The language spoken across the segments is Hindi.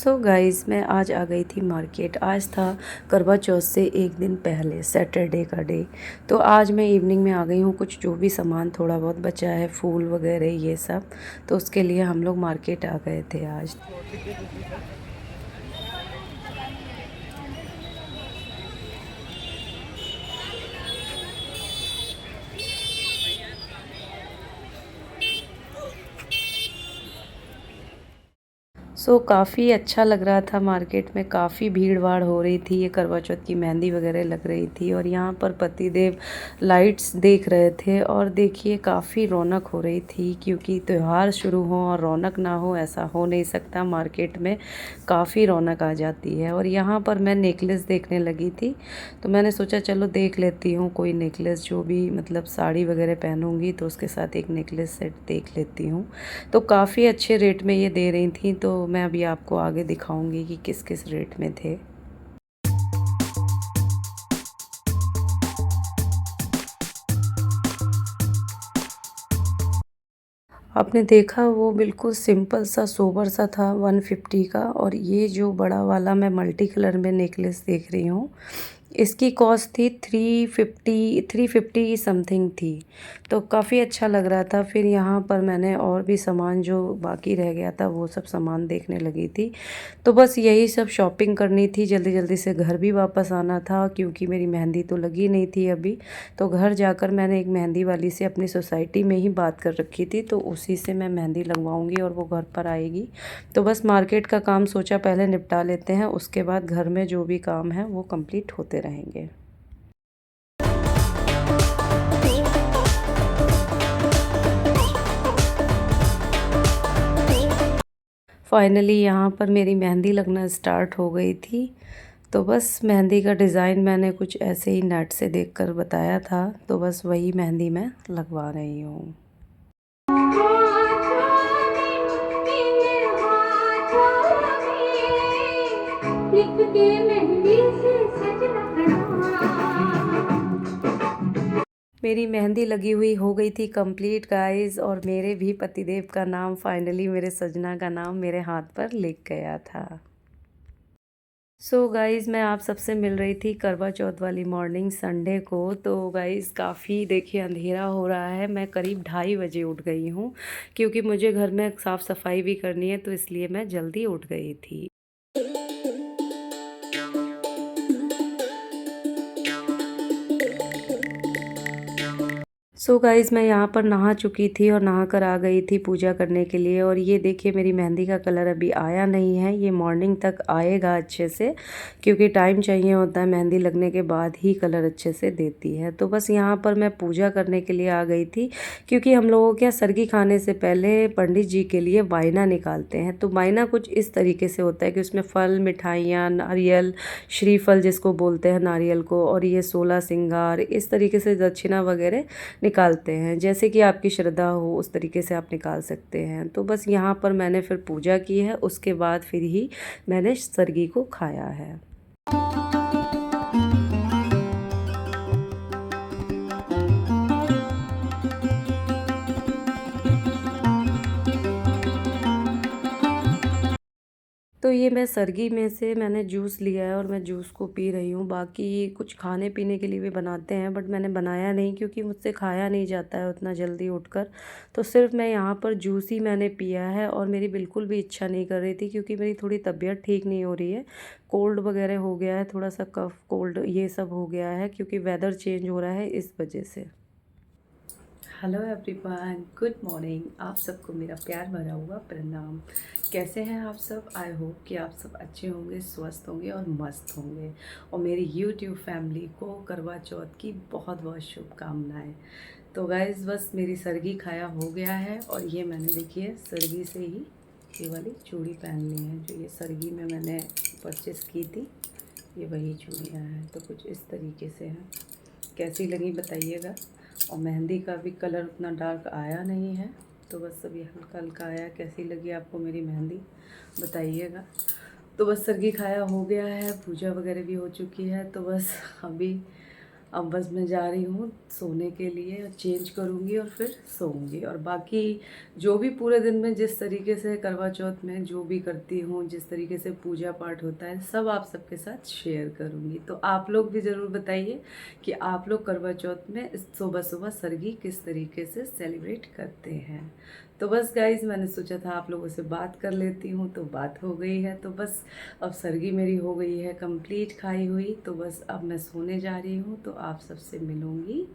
सो गाइस मैं आज आ गई थी मार्केट। आज था करवा चौथ से एक दिन पहले सैटरडे का डे। तो आज मैं इवनिंग में आ गई हूँ। कुछ जो भी सामान थोड़ा बहुत बचा है, फूल वगैरह ये सब, तो उसके लिए हम लोग मार्केट आ गए थे आज। काफ़ी अच्छा लग रहा था। मार्केट में काफ़ी भीड़ भाड़ हो रही थी। ये करवा चौथ की मेहंदी वगैरह लग रही थी और यहाँ पर पतिदेव लाइट्स देख रहे थे। और देखिए काफ़ी रौनक हो रही थी, क्योंकि त्यौहार शुरू हो और रौनक ना हो ऐसा हो नहीं सकता। मार्केट में काफ़ी रौनक आ जाती है। और यहाँ पर मैं नेकलेस देखने लगी थी, तो मैंने सोचा चलो देख लेती हूँ कोई नेकलेस, जो भी मतलब साड़ी वगैरह पहनूँगी तो उसके साथ एक नेकलेस सेट देख लेती हूँ। तो काफ़ी अच्छे रेट में ये दे रही थी, तो मैं अभी आपको आगे दिखाऊंगी कि किस किस रेट में थे। आपने देखा वो बिल्कुल सिंपल सा सोबर सा था 150 का। और ये जो बड़ा वाला मैं मल्टी कलर में नेकलेस देख रही हूँ, इसकी कॉस्ट थी 350 समथिंग थी। तो काफ़ी अच्छा लग रहा था। फिर यहाँ पर मैंने और भी सामान जो बाकी रह गया था वो सब सामान देखने लगी थी। तो बस यही सब शॉपिंग करनी थी, जल्दी जल्दी से घर भी वापस आना था, क्योंकि मेरी मेहंदी तो लगी नहीं थी अभी। तो घर जाकर मैंने एक मेहंदी वाली से अपनी सोसाइटी में ही बात कर रखी थी, तो उसी से मैं मेहंदी लगवाऊंगी और वो घर पर आएगी। तो बस मार्केट का काम सोचा पहले निपटा लेते हैं, उसके बाद घर में जो भी काम है वो कंप्लीट होते रहेंगे। फाइनली यहाँ पर मेरी मेहंदी लगना स्टार्ट हो गई थी। तो बस मेहंदी का डिज़ाइन मैंने कुछ ऐसे ही नेट से देखकर बताया था, तो बस वही मेहंदी मैं लगवा रही हूँ। मेरी मेहंदी लगी हुई हो गई थी कंप्लीट गाइस, और मेरे भी पतिदेव का नाम फाइनली, मेरे सजना का नाम मेरे हाथ पर लिख गया था। गाइस मैं आप सबसे मिल रही थी करवा चौथ वाली मॉर्निंग संडे को। तो गाइस काफ़ी देखिए अंधेरा हो रहा है। मैं करीब 2:30 बजे उठ गई हूँ, क्योंकि मुझे घर में साफ़ सफाई भी करनी है, तो इसलिए मैं जल्दी उठ गई थी। गाइज़ मैं यहाँ पर नहा चुकी थी और नहा कर आ गई थी पूजा करने के लिए। और ये देखिए मेरी मेहंदी का कलर अभी आया नहीं है, ये मॉर्निंग तक आएगा अच्छे से, क्योंकि टाइम चाहिए होता है, मेहंदी लगने के बाद ही कलर अच्छे से देती है। तो बस यहाँ पर मैं पूजा करने के लिए आ गई थी, क्योंकि हम लोगों के यहाँ सरगी खाने से पहले पंडित जी के लिए वाइना निकालते हैं। तो वाइना कुछ इस तरीके से होता है कि उसमें फल, मिठाइयाँ, नारियल, श्रीफल जिसको बोलते हैं नारियल को, और ये 16 सिंगार, इस तरीके से दक्षिणा वगैरह निकालते हैं। जैसे कि आपकी श्रद्धा हो उस तरीके से आप निकाल सकते हैं। तो बस यहाँ पर मैंने फिर पूजा की है, उसके बाद फिर ही मैंने सरगी को खाया है। तो ये मैं सरगी में से मैंने जूस लिया है और मैं जूस को पी रही हूँ। बाकी कुछ खाने पीने के लिए भी बनाते हैं, बट मैंने बनाया नहीं, क्योंकि मुझसे खाया नहीं जाता है उतना जल्दी उठकर। तो सिर्फ मैं यहाँ पर जूस ही मैंने पिया है, और मेरी बिल्कुल भी इच्छा नहीं कर रही थी, क्योंकि मेरी थोड़ी तबीयत ठीक नहीं हो रही है। कोल्ड वगैरह हो गया है, थोड़ा सा कफ कोल्ड ये सब हो गया है, क्योंकि वेदर चेंज हो रहा है इस वजह से। Hello everyone, good morning. आप सबको मेरा प्यार भरा हुआ प्रणाम। कैसे हैं आप सब? आई होप कि आप सब अच्छे होंगे, स्वस्थ होंगे और मस्त होंगे। और मेरी यूट्यूब फैमिली को करवा चौथ की बहुत बहुत शुभकामनाएं। तो गाइज़ बस मेरी सरगी खाया हो गया है, और ये मैंने देखिए सरगी से ही ये वाली चूड़ी पहन ली है, जो ये सरगी में मैंने परचेस की थी। ये वही चूड़ियाँ हैं, तो कुछ इस तरीके से हैं। कैसी लगी बताइएगा। और मेहंदी का भी कलर उतना डार्क आया नहीं है, तो बस अभी हल्का हल्का आया। कैसी लगी आपको मेरी मेहंदी बताइएगा। तो बस सरगी खाया हो गया है, पूजा वगैरह भी हो चुकी है। तो बस अभी अब बस मैं जा रही हूँ सोने के लिए, चेंज करूँगी और फिर सोऊंगी। और बाकी जो भी पूरे दिन में जिस तरीके से करवा चौथ में जो भी करती हूँ, जिस तरीके से पूजा पाठ होता है, सब आप सबके साथ शेयर करूँगी। तो आप लोग भी ज़रूर बताइए कि आप लोग करवा चौथ में सुबह सुबह सरगी किस तरीके से सेलिब्रेट करते हैं। तो बस गाइज़, मैंने सोचा था आप लोगों से बात कर लेती हूँ, तो बात हो गई है। तो बस अब सरगी मेरी हो गई है कंप्लीट खाई हुई। तो बस अब मैं सोने जा रही हूँ। तो आप सबसे मिलूँगी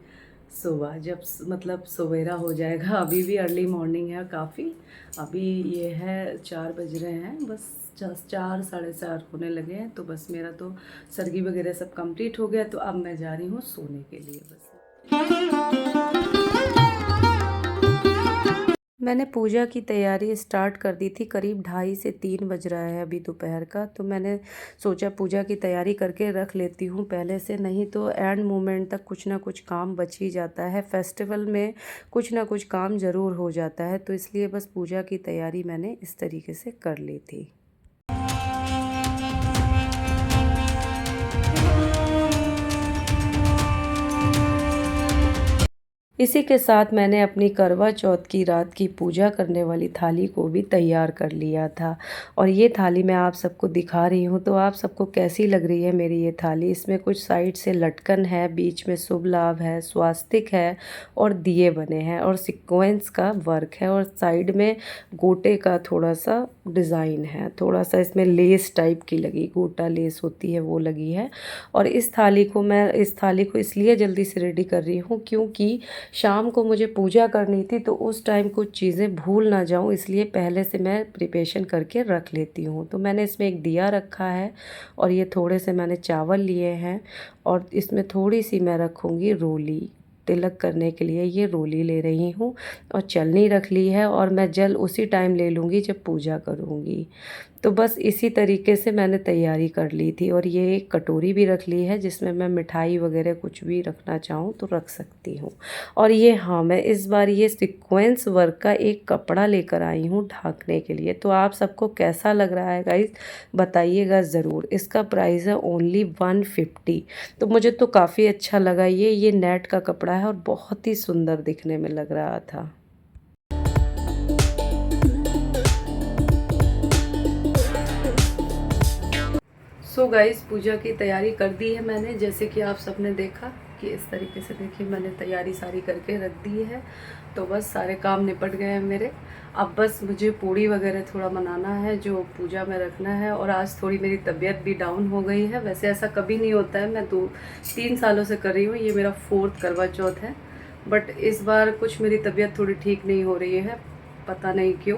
सुबह, जब मतलब सवेरा हो जाएगा। अभी भी अर्ली मॉर्निंग है काफ़ी। अभी ये है 4 बज रहे हैं, बस 4 साढ़े 4 होने लगे हैं। तो बस मेरा तो सरगी वगैरह सब कंप्लीट हो गया। तो अब मैं जा रही हूँ सोने के लिए बस। मैंने पूजा की तैयारी स्टार्ट कर दी थी, करीब 2:30 से 3 बज रहा है अभी दोपहर का। तो मैंने सोचा पूजा की तैयारी करके रख लेती हूँ पहले से, नहीं तो एंड मोमेंट तक कुछ ना कुछ काम बच ही जाता है। फेस्टिवल में कुछ ना कुछ काम ज़रूर हो जाता है, तो इसलिए बस पूजा की तैयारी मैंने इस तरीके से कर ली थी। इसी के साथ मैंने अपनी करवा चौथ की रात की पूजा करने वाली थाली को भी तैयार कर लिया था। और ये थाली मैं आप सबको दिखा रही हूँ। तो आप सबको कैसी लग रही है मेरी ये थाली? इसमें कुछ साइड से लटकन है, बीच में शुभ लाभ है, स्वास्तिक है और दिए बने हैं और सीक्वेंस का वर्क है और साइड में गोटे का थोड़ा सा डिज़ाइन है। थोड़ा सा इसमें लेस टाइप की लगी, गोटा लेस होती है वो लगी है। और इस थाली को इसलिए जल्दी से रेडी कर रही हूँ क्योंकि शाम को मुझे पूजा करनी थी। तो उस टाइम कुछ चीज़ें भूल ना जाऊं, इसलिए पहले से मैं प्रिपरेशन करके रख लेती हूँ। तो मैंने इसमें एक दिया रखा है और ये थोड़े से मैंने चावल लिए हैं और इसमें थोड़ी सी मैं रखूँगी रोली। तिलक करने के लिए ये रोली ले रही हूँ और चलनी रख ली है और मैं जल उसी टाइम ले लूँगी जब पूजा करूँगी। तो बस इसी तरीके से मैंने तैयारी कर ली थी। और ये एक कटोरी भी रख ली है जिसमें मैं मिठाई वगैरह कुछ भी रखना चाहूँ तो रख सकती हूँ। और ये हाँ, मैं इस बार ये सीक्वेंस वर्क का एक कपड़ा लेकर आई हूँ ढकने के लिए। तो आप सबको कैसा लग रहा है गाइस, बताइएगा ज़रूर। इसका प्राइस है ओनली 150। तो मुझे तो काफ़ी अच्छा लगा। ये नेट का कपड़ा है और बहुत ही सुंदर दिखने में लग रहा था। सो गाइस, पूजा की तैयारी कर दी है मैंने, जैसे कि आप सबने देखा कि इस तरीके से देखिए मैंने तैयारी सारी करके रख दी है। तो बस सारे काम निपट गए हैं मेरे। अब बस मुझे पूड़ी वगैरह थोड़ा बनाना है जो पूजा में रखना है। और आज थोड़ी मेरी तबीयत भी डाउन हो गई है। वैसे ऐसा कभी नहीं होता है, मैं 2-3 सालों से कर रही हूँ, ये मेरा 4th करवा चौथ है। बट इस बार कुछ मेरी तबीयत थोड़ी ठीक नहीं हो रही है, पता नहीं क्यों।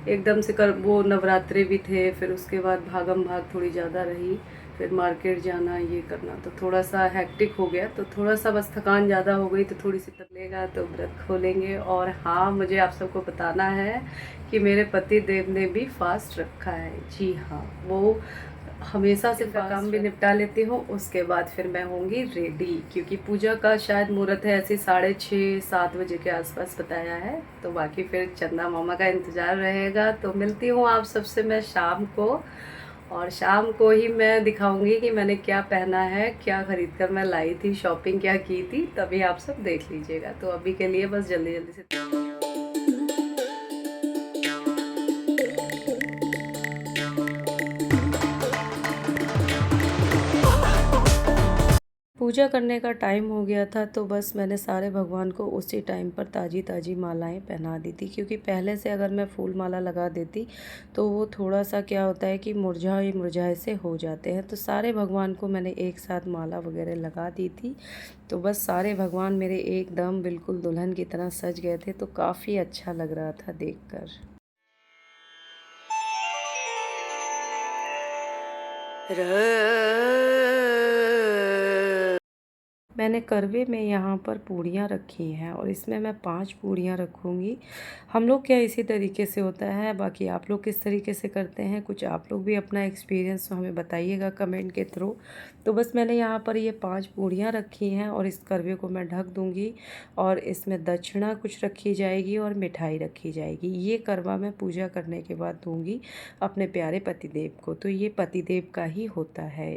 एकदम से वो नवरात्रे भी थे, फिर उसके बाद भागम भाग थोड़ी ज़्यादा रही, फिर मार्केट जाना ये करना, तो थोड़ा सा हैक्टिक हो गया। तो थोड़ा सा बस थकान ज़्यादा हो गई, तो थोड़ी सी तकलीफ तो व्रत खोलेंगे। और हाँ, मुझे आप सबको बताना है कि मेरे पति देव ने भी फास्ट रखा है। जी हाँ, वो हमेशा से काम भी निपटा लेती हूँ, उसके बाद फिर मैं होंगी रेडी, क्योंकि पूजा का शायद मुहूर्त है ऐसे 6:30-7 बजे के आसपास बताया है। तो बाकी फिर चंदा मामा का इंतज़ार रहेगा। तो मिलती हूँ आप सबसे मैं शाम को, और शाम को ही मैं दिखाऊंगी कि मैंने क्या पहना है, क्या खरीद कर मैं लाई थी, शॉपिंग क्या की थी, तभी आप सब देख लीजिएगा। तो अभी के लिए बस जल्दी जल्दी से पूजा करने का टाइम हो गया था। तो बस मैंने सारे भगवान को उसी टाइम पर ताज़ी ताज़ी मालाएं पहना दी थी, क्योंकि पहले से अगर मैं फूल माला लगा देती तो वो थोड़ा सा क्या होता है कि मुरझाए मुरझाए से हो जाते हैं। तो सारे भगवान को मैंने एक साथ माला वगैरह लगा दी थी। तो बस सारे भगवान मेरे एकदम बिल्कुल दुल्हन की तरह सज गए थे। तो काफ़ी अच्छा लग रहा था देख कर। मैंने करवे में यहाँ पर पूड़ियाँ रखी हैं और इसमें मैं 5 पूड़ियाँ रखूँगी। हम लोग क्या इसी तरीके से होता है, बाकी आप लोग किस तरीके से करते हैं, कुछ आप लोग भी अपना एक्सपीरियंस हमें बताइएगा कमेंट के थ्रू। तो बस मैंने यहाँ पर ये 5 पूड़ियाँ रखी हैं और इस करवे को मैं ढक दूँगी। और इसमें दक्षिणा कुछ रखी जाएगी और मिठाई रखी जाएगी। ये करवा मैं पूजा करने के बाद दूँगी अपने प्यारे पतिदेव को। तो ये पतिदेव का ही होता है।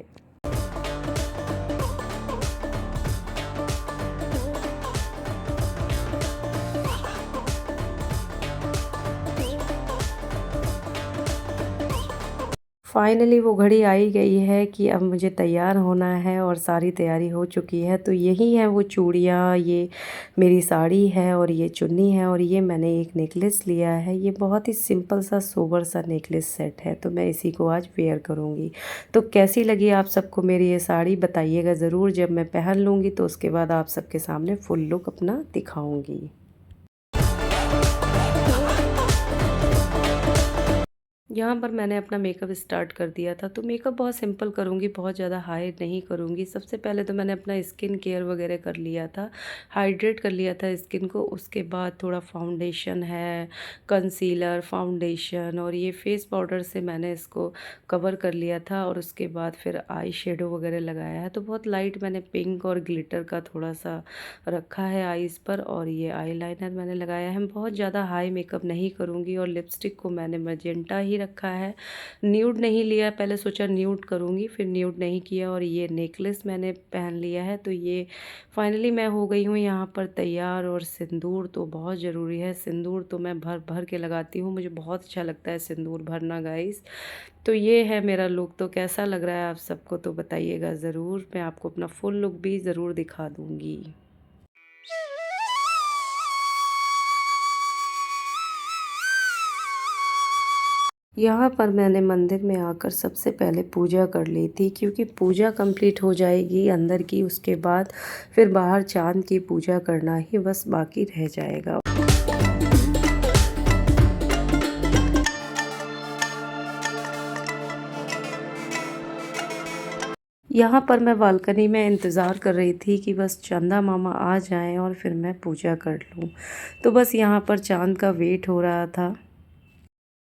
फाइनली वो घड़ी आई गई है कि अब मुझे तैयार होना है और सारी तैयारी हो चुकी है। तो यही है वो चूड़ियाँ, ये मेरी साड़ी है और ये चुन्नी है और ये मैंने एक नेकलेस लिया है। ये बहुत ही सिंपल सा सोबर सा नेकलेस सेट है, तो मैं इसी को आज वेयर करूँगी। तो कैसी लगी आप सबको मेरी ये साड़ी बताइएगा ज़रूर। जब मैं पहन लूँगी तो उसके बाद आप सबके सामने फुल लुक अपना दिखाऊँगी। यहाँ पर मैंने अपना मेकअप स्टार्ट कर दिया था। तो मेकअप बहुत सिंपल करूँगी, बहुत ज़्यादा हाई नहीं करूँगी। सबसे पहले तो मैंने अपना स्किन केयर वगैरह कर लिया था, हाइड्रेट कर लिया था स्किन को। उसके बाद थोड़ा फाउंडेशन है, कंसीलर, फाउंडेशन और ये फेस पाउडर से मैंने इसको कवर कर लिया था। और उसके बाद फिर आई शेडो वगैरह लगाया है। तो बहुत लाइट मैंने पिंक और ग्लिटर का थोड़ा सा रखा है आईज़ पर। और ये आई लाइनर मैंने लगाया है। बहुत ज़्यादा हाई मेकअप नहीं करूँगी। और लिपस्टिक को मैंने मैजेंटा ही रखा है, न्यूड नहीं लिया। पहले सोचा न्यूड करूँगी, फिर न्यूड नहीं किया। और ये नेकलेस मैंने पहन लिया है। तो ये फाइनली मैं हो गई हूँ यहाँ पर तैयार। और सिंदूर तो बहुत ज़रूरी है, सिंदूर तो मैं भर भर के लगाती हूँ, मुझे बहुत अच्छा लगता है सिंदूर भरना गाइस। तो ये है मेरा लुक। तो कैसा लग रहा है आप सबको तो बताइएगा ज़रूर। मैं आपको अपना फुल लुक भी ज़रूर दिखा दूँगी। यहाँ पर मैंने मंदिर में आकर सबसे पहले पूजा कर ली थी, क्योंकि पूजा कंप्लीट हो जाएगी अंदर की, उसके बाद फिर बाहर चाँद की पूजा करना ही बस बाकी रह जाएगा। यहाँ पर मैं बालकनी में इंतज़ार कर रही थी कि बस चंदा मामा आ जाएं और फिर मैं पूजा कर लूँ। तो बस यहाँ पर चाँद का वेट हो रहा था।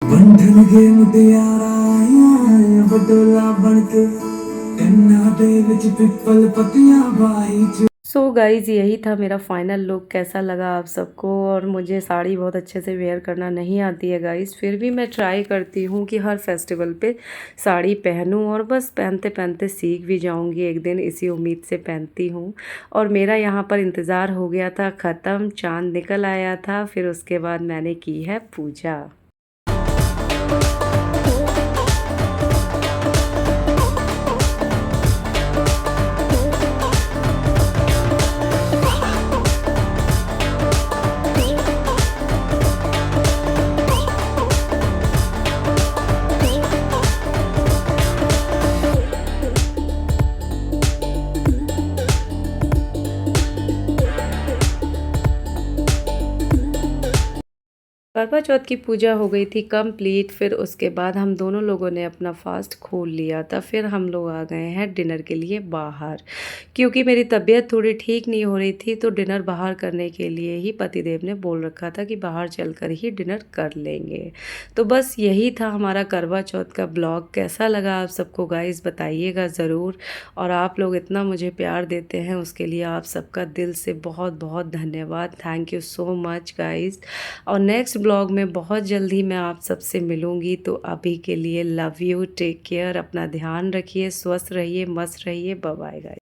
बंधन के मुटियारा आया बटोला बनके कन्ना दे विच पिपल पतियां बाई। सो गाइज़ यही था मेरा फाइनल लुक। कैसा लगा आप सबको? और मुझे साड़ी बहुत अच्छे से वेयर करना नहीं आती है गाइज़, फिर भी मैं ट्राई करती हूँ कि हर फेस्टिवल पे साड़ी पहनूँ। और बस पहनते पहनते सीख भी जाऊँगी एक दिन, इसी उम्मीद से पहनती हूँ। और मेरा यहाँ पर इंतज़ार हो गया था ख़त्म, चाँद निकल आया था। फिर उसके बाद मैंने की है पूजा। करवा चौथ की पूजा हो गई थी कंप्लीट। फिर उसके बाद हम दोनों लोगों ने अपना फास्ट खोल लिया था। फिर हम लोग आ गए हैं डिनर के लिए बाहर, क्योंकि मेरी तबीयत थोड़ी ठीक नहीं हो रही थी। तो डिनर बाहर करने के लिए ही पतिदेव ने बोल रखा था कि बाहर चलकर ही डिनर कर लेंगे। तो बस यही था हमारा करवा चौथ का ब्लॉग। कैसा लगा आप सबको गाइस बताइएगा ज़रूर। और आप लोग इतना मुझे प्यार देते हैं उसके लिए आप सबका दिल से बहुत बहुत धन्यवाद। Thank you so much guys. और नेक्स्ट ब्लॉग में बहुत जल्दी मैं आप सबसे मिलूँगी। तो अभी के लिए लव यू, टेक केयर, अपना ध्यान रखिए, स्वस्थ रहिए, मस्त रहिए। Bye bye guys.